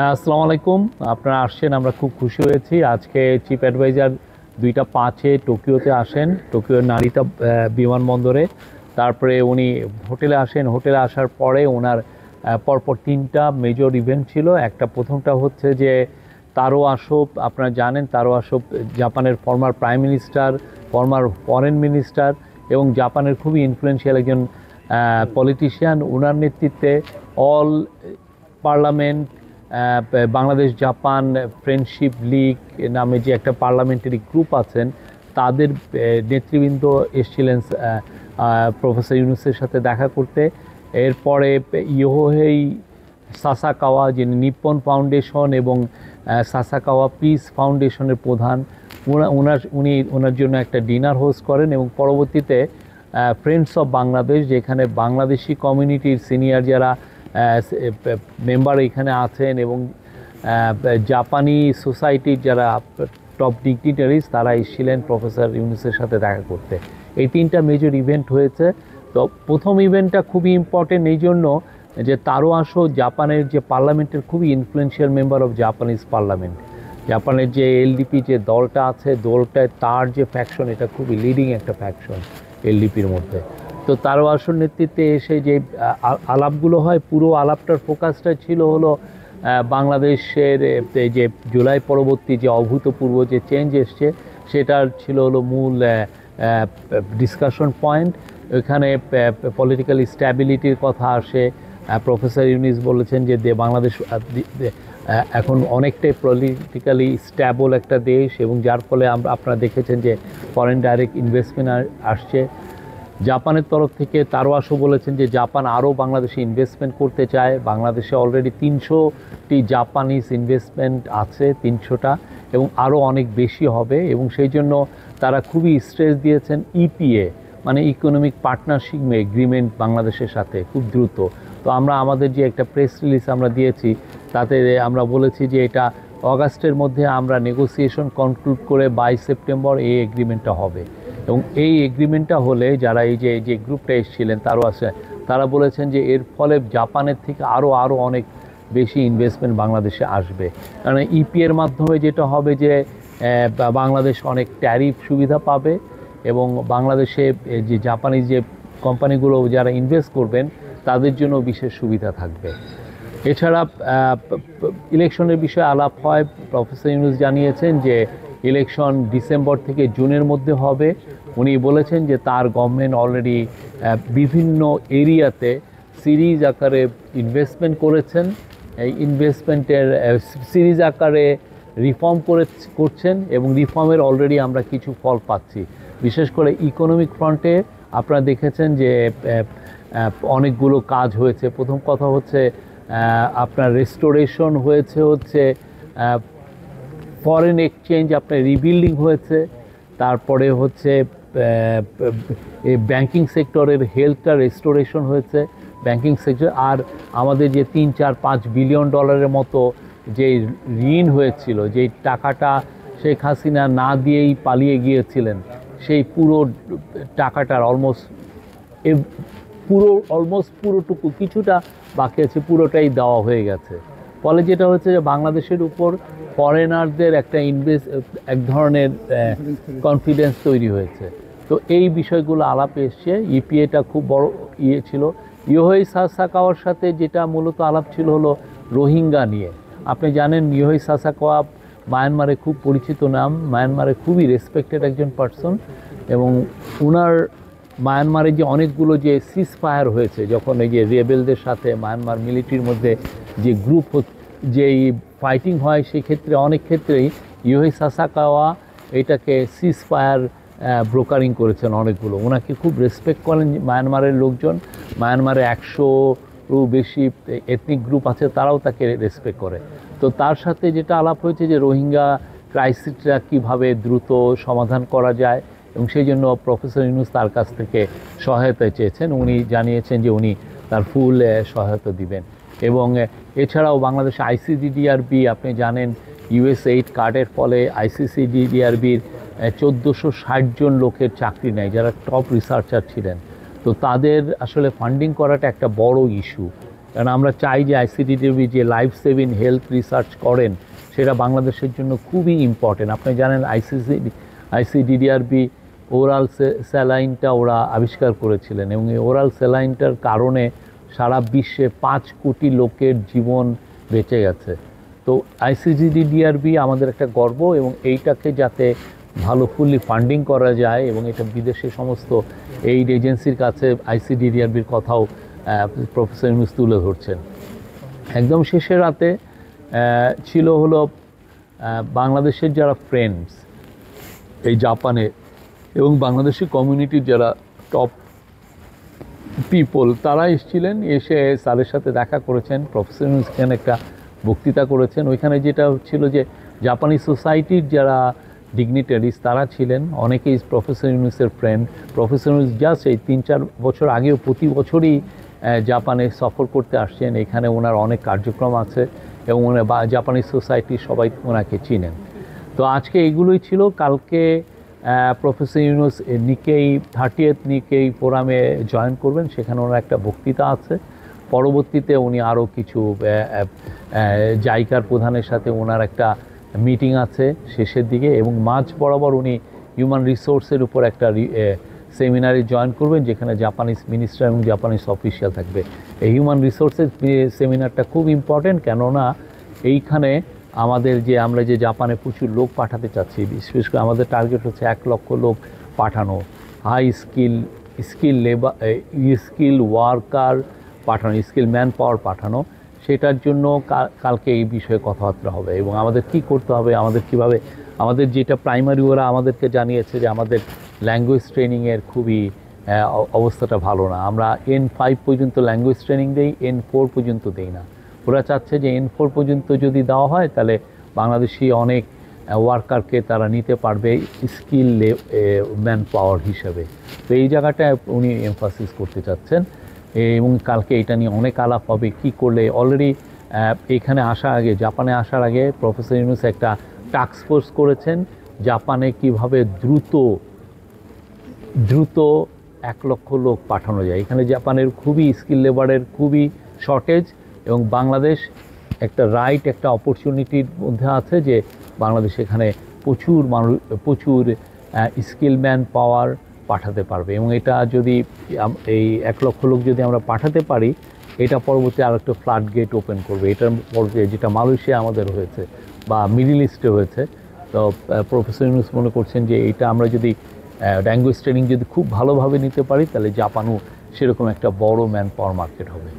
আসসালামু আলাইকুম। আপনারা আসছেন, আমরা খুব খুশি হয়েছি। আজকে চিফ অ্যাডভাইজার 2টা 5-এ টোকিওতে আসেন, টোকিওর নারিতা বিমানবন্দরে। তারপরে উনি হোটেলে আসেন। হোটেলে আসার পরে ওনার পরপর 3টা মেজর ইভেন্ট ছিল। প্রথমটা হচ্ছে যে তারো আসো, আপনারা জানেন তারো আসো জাপানের former prime minister, former foreign minister এবং জাপানের খুবই ইনফ্লুয়েন্সিয়াল একজন পলিটিশিয়ান। ওনার নেতৃত্বে all parliament, Bangladesh Japan friendship League নামে যে একটা পার্লামেন্টারি গ্রুপ আছেন, তাদের নেতৃবৃন্দ এসেছিলেন প্রফেসর ইউনুসের সাথে দেখা করতে। এরপরে ইয়োহেই সাসাকাওয়া, যিনি নিপ্পন ফাউন্ডেশন এবং সাসাকাওয়া পিস ফাউন্ডেশনের প্রধান, ওনার জন্য একটা ডিনার হোস্ট করেন। এবং পরবর্তীতে ফ্রেন্ডস অফ বাংলাদেশ, যেখানে বাংলাদেশি কমিউনিটির সিনিয়র যারা মেম্বার এখানে আছেন এবং জাপানি সোসাইটির যারা টপ ডিগনিটারিজ, তারা এসেছিলেন প্রফেসর ইউনুসের সাথে দেখা করতে। এই 3টা মেজর ইভেন্ট হয়েছে। তো প্রথম ইভেন্টটা খুবই ইম্পর্টেন্ট এই জন্য যে তারো আসো জাপানের যে পার্লামেন্টের খুবই influential member of Japanese parliament. জাপানের যে এলডিপি যে দলটা আছে, দলটায় তার যে ফ্যাকশন, এটা খুবই লিডিং একটা ফ্যাকশন এলডিপির মধ্যে। তো তারও আসল নেতৃত্বে এসে যে আলাপগুলো হয়, পুরো আলাপটার ফোকাসটা ছিল হলো বাংলাদেশের যে জুলাই পরবর্তী যে অভূতপূর্ব যে চেঞ্জ এসছে, সেটার ছিল হলো মূল ডিসকাশন পয়েন্ট। ওইখানে পলিটিক্যাল স্ট্যাবিলিটির কথা আসে। প্রফেসর ইউনুস বলেছেন যে বাংলাদেশ এখন অনেকটাই পলিটিক্যালি স্ট্যাবল একটা দেশ, এবং যার ফলে আপনারা দেখেছেন যে ফরেন ডাইরেক্ট ইনভেস্টমেন্ট আসছে। জাপানের তরফ থেকে তারো আসো বলেছেন যে জাপান আরও বাংলাদেশে ইনভেস্টমেন্ট করতে চায়। বাংলাদেশে অলরেডি 300টি জাপানিজ ইনভেস্টমেন্ট আছে, 300টা, এবং আরও অনেক বেশি হবে। এবং সেই জন্য তারা খুবই স্ট্রেস দিয়েছেন ইপিএ, মানে ইকোনমিক পার্টনারশিপ এগ্রিমেন্ট বাংলাদেশের সাথে খুব দ্রুত। তো আমরা আমাদের যে একটা প্রেস রিলিজ আমরা দিয়েছি, তাতে আমরা বলেছি যে এটা অগাস্টের মধ্যে আমরা নেগোসিয়েশন কনক্লুড করে 22 সেপ্টেম্বর এই এগ্রিমেন্টটা হবে। এবং এই এগ্রিমেন্টটা হলে যারা এই যে গ্রুপটা এসেছিলেন তারও আছে, তারা বলেছেন যে এর ফলে জাপানের থেকে আরও অনেক বেশি ইনভেস্টমেন্ট বাংলাদেশে আসবে। কারণ ইপিএর মাধ্যমে যেটা হবে যে বাংলাদেশ অনেক ট্যারিফ সুবিধা পাবে, এবং বাংলাদেশে যে জাপানিজ যে কোম্পানিগুলো যারা ইনভেস্ট করবেন তাদের জন্য বিশেষ সুবিধা থাকবে। এছাড়া ইলেকশনের বিষয়ে আলাপ হয়। প্রফেসর ইউনুস জানিয়েছেন যে ইলেকশন ডিসেম্বর থেকে জুনের মধ্যে হবে। উনি বলেছেন যে তার গভর্নমেন্ট অলরেডি বিভিন্ন এরিয়াতে সিরিজ আকারে ইনভেস্টমেন্ট করেছেন। এই ইনভেস্টমেন্টের সিরিজ আকারে রিফর্ম করছেন, এবং রিফর্মের অলরেডি আমরা কিছু ফল পাচ্ছি। বিশেষ করে ইকোনমিক ফ্রন্টে আপনারা দেখেছেন যে অনেকগুলো কাজ হয়েছে। প্রথম কথা হচ্ছে আপনার রেস্টোরেশন হয়েছে, হচ্ছে ফরেন এক্সচেঞ্জ আপনার রিবিল্ডিং হয়েছে। তারপরে হচ্ছে এই ব্যাংকিং সেক্টরের হেলথটা রেস্টোরেশন হয়েছে, ব্যাংকিং সেক্টর। আর আমাদের যে 3-4-5 বিলিয়ন ডলারের মতো যে ঋণ হয়েছিল, যেই টাকাটা শেখ হাসিনা না দিয়েই পালিয়ে গিয়েছিলেন, সেই পুরো টাকাটার অলমোস্ট পুরোটুকু, কিছুটা বাকি আছে, পুরোটাই দেওয়া হয়ে গেছে। ফলে যেটা হচ্ছে যে বাংলাদেশের উপর ফরেনারদের একটা এক ধরনের কনফিডেন্স তৈরি হয়েছে। তো এই বিষয়গুলো আলাপে এসছে। ইপিএটা খুব বড় ছিল। ইয়োহেই সাসাকাওয়ার সাথে যেটা মূলত আলাপ ছিল হলো রোহিঙ্গা নিয়ে। আপনি জানেন ইয়োহেই সাসাকাওয়া মায়ানমারে খুব পরিচিত নাম, মায়ানমারে খুবই রেসপেক্টেড একজন পার্সন। এবং ওনার মায়ানমারে যে অনেকগুলো যে সিজ ফায়ার হয়েছে, যখন এই যে রেবেলদের সাথে মায়ানমার মিলিটারির মধ্যে যে যেই ফাইটিং হয়, সেক্ষেত্রে অনেক ক্ষেত্রেই ইয়োহেই সাসাকাওয়া এটাকে সিজ ফায়ার ব্রোকারিং করেছেন অনেকগুলো। ওনাকে খুব রেসপেক্ট করেন মায়ানমারের লোকজন। মায়ানমারে 100-রও বেশি এথনিক গ্রুপ আছে, তারাও তাকে রেসপেক্ট করে। তো তার সাথে যেটা আলাপ হয়েছে যে রোহিঙ্গা ক্রাইসিসটা কীভাবে দ্রুত সমাধান করা যায়, এবং সেই জন্য প্রফেসর ইউনুস তার কাছ থেকে সহায়তা চেয়েছেন। উনি জানিয়েছেন যে উনি তার ফুল সহায়তা দিবেন। এবং এছাড়াও বাংলাদেশ আইসিডিডিআরবি, আপনি জানেন ইউএস-8 কার্ডের ফলে আইসিডিডিআরবির 1460 জন লোকের চাকরি নেয়, যারা টপ রিসার্চার ছিলেন। তো তাদের আসলে ফান্ডিং করাটা একটা বড় ইস্যু। কারণ আমরা চাই যে আইসিডিডিআরবি যে লাইফ সেভিং হেলথ রিসার্চ করেন সেটা বাংলাদেশের জন্য খুবই ইম্পর্টেন্ট। আপনি জানেন আইসিডিডিআরবি ওরাল স্যালাইনটা ওরা আবিষ্কার করেছিলেন এবং এই ওরাল স্যালাইনটার কারণে সারা বিশ্বে 5 কোটি লোকের জীবন বেঁচে গেছে। তো আইসিডিডিআরবি আমাদের একটা গর্ব এবং এইটাকে যাতে ভালো ফুললি ফান্ডিং করা যায় এবং এটা বিদেশে সমস্ত এইড এজেন্সির কাছে আইসিডিডিআরবির কথাও প্রফেসর ইউনূস তুলে ধরছেন। একদম শেষের রাতে ছিল হলো বাংলাদেশের যারা ফ্রেন্ডস এই জাপানে এবং বাংলাদেশি কমিউনিটির যারা টপ পিপল তারা এসেছিলেন, এসে স্যারের সাথে দেখা করেছেন। প্রফেসর ইউনূস এখানে একটা বক্তৃতা করেছেন। ওইখানে যেটা ছিল যে জাপানি সোসাইটির যারা ডিগনিটারিজ তারা ছিলেন, অনেকেই প্রফেসর ইউনূসের ফ্রেন্ড। প্রফেসর ইউনূস জাস্ট এই 3-4 বছর আগেও প্রতি বছরই জাপানে সফর করতে আসছেন। এখানে ওনার অনেক কার্যক্রম আছে এবং জাপানি সোসাইটির সবাই ওনাকে চিনেন। তো আজকে এগুলোই ছিল। কালকে প্রফেসর ইউনূস নিকেই 30th নিকেই ফোরামে জয়েন করবেন, সেখানে ওনার একটা বক্তৃতা আছে। পরবর্তীতে উনি আরও কিছু জাইকার প্রধানের সাথে ওনার একটা মিটিং আছে শেষের দিকে এবং মাঝ বরাবর উনি হিউম্যান রিসোর্সের উপর একটা সেমিনারে জয়েন করবেন, যেখানে জাপানিজ মিনিস্টার এবং জাপানিজ অফিসিয়াল থাকবে। এই হিউম্যান রিসোর্সের সেমিনারটা খুব ইম্পর্টেন্ট, কেননা এইখানে আমরা যে জাপানে প্রচুর লোক পাঠাতে চাচ্ছি, বিশেষ করে আমাদের টার্গেট হচ্ছে 1 লক্ষ লোক পাঠানো, হাই স্কিল ওয়ার্কার পাঠানো, স্কিল ম্যান পাওয়ার পাঠানো। সেটার জন্য কালকে এই বিষয়ে কথাবার্তা হবে এবং আমাদের কি করতে হবে, আমাদের যেটা প্রাইমারি ওরা আমাদেরকে জানিয়েছে যে আমাদের ল্যাঙ্গুয়েজ ট্রেনিংয়ের খুবই অবস্থাটা ভালো না। আমরা N5 পর্যন্ত ল্যাঙ্গুয়েজ ট্রেনিং দেই, N4 পর্যন্ত দেই না। ওরা চাচ্ছে যে N4 পর্যন্ত যদি দেওয়া হয় তাহলে বাংলাদেশি অনেক ওয়ার্কারকে তারা নিতে পারবে স্কিল ম্যান পাওয়ার হিসেবে। তো এই জায়গাটায় উনি এমফাসিস করতে চাচ্ছেন এবং কালকে এটা নিয়ে অনেক আলাপ হবে কি করলে। অলরেডি এখানে জাপানে আসার আগে প্রফেসর ইউনূস একটা টাস্ক ফোর্স করেছেন জাপানে কিভাবে দ্রুত 1 লক্ষ লোক পাঠানো যায়। এখানে জাপানের খুবই স্কিল লেবারের খুবই শর্টেজ এবং বাংলাদেশ একটা অপরচুনিটির মধ্যে আছে যে বাংলাদেশ এখানে প্রচুর স্কিল ম্যান পাওয়ার পাঠাতে পারবে এবং এটা যদি এই 1 লক্ষ লোক যদি আমরা পাঠাতে পারি, এটা পরবর্তী আরেকটা ফ্লাড গেট ওপেন করবে। এটার পরবর্তী যেটা মালয়েশিয়া আমাদের হয়েছে বা মিডল ইস্টে হয়েছে। তো প্রফেসর ইউনূস মনে করছেন যে এইটা আমরা যদি ল্যাঙ্গুয়েজ ট্রেনিং যদি খুব ভালোভাবে নিতে পারি তাহলে জাপানও সেরকম একটা বড় ম্যান পাওয়ার মার্কেট হবে।